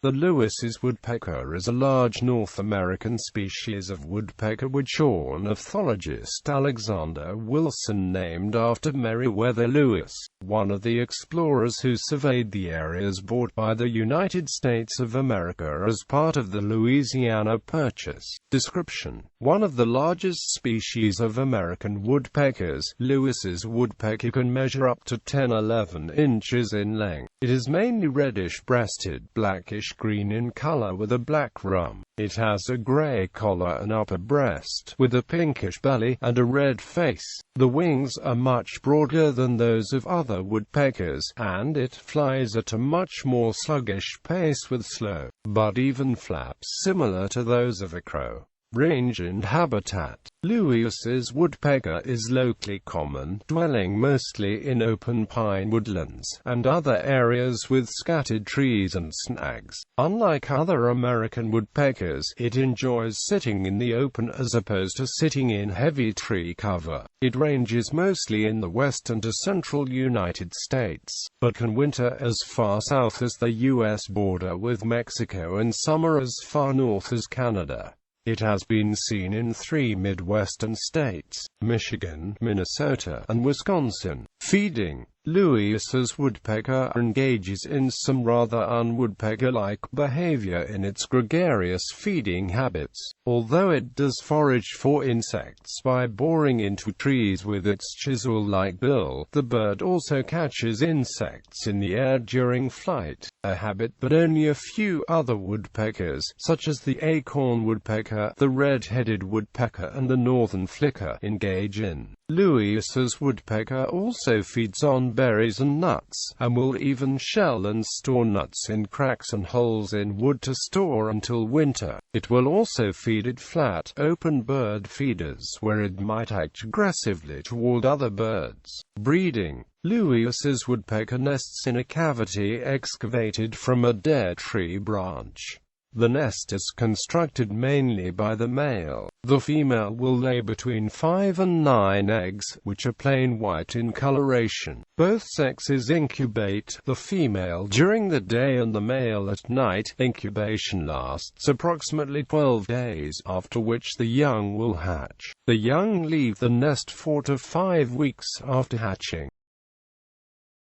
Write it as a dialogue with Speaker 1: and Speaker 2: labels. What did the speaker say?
Speaker 1: The Lewis's woodpecker is a large North American species of woodpecker which ornithologist Alexander Wilson named after Meriwether Lewis, one of the explorers who surveyed the areas bought by the United States of America as part of the Louisiana Purchase. Description: one of the largest species of American woodpeckers, Lewis's woodpecker can measure up to 10–11 inches in length. It is mainly reddish-breasted, blackish-green in color with a black rump. It has a gray collar and upper breast, with a pinkish belly, and a red face. The wings are much broader than those of other woodpeckers, and it flies at a much more sluggish pace with slow, but even flaps similar to those of a crow. Range and habitat: Lewis's woodpecker is locally common, dwelling mostly in open pine woodlands, and other areas with scattered trees and snags. Unlike other American woodpeckers, it enjoys sitting in the open as opposed to sitting in heavy tree cover. It ranges mostly in the western to central United States, but can winter as far south as the U.S. border with Mexico and summer as far north as Canada. It has been seen in 3 Midwestern states, Michigan, Minnesota, and Wisconsin. Feeding: Lewis's woodpecker engages in some rather un-woodpecker-like behavior in its gregarious feeding habits. Although it does forage for insects by boring into trees with its chisel-like bill, the bird also catches insects in the air during flight, a habit that only a few other woodpeckers, such as the acorn woodpecker, the red-headed woodpecker, and the northern flicker, engage in. Lewis's woodpecker also feeds on berries and nuts, and will even shell and store nuts in cracks and holes in wood to store until winter. It will also feed at flat, open bird feeders where it might act aggressively toward other birds. Breeding: Lewis's woodpecker nests in a cavity excavated from a dead tree branch. The nest is constructed mainly by the male. The female will lay between 5 and 9 eggs, which are plain white in coloration. Both sexes incubate, the female during the day and the male at night. Incubation lasts approximately 12 days, after which the young will hatch. The young leave the nest 4 to 5 weeks after hatching.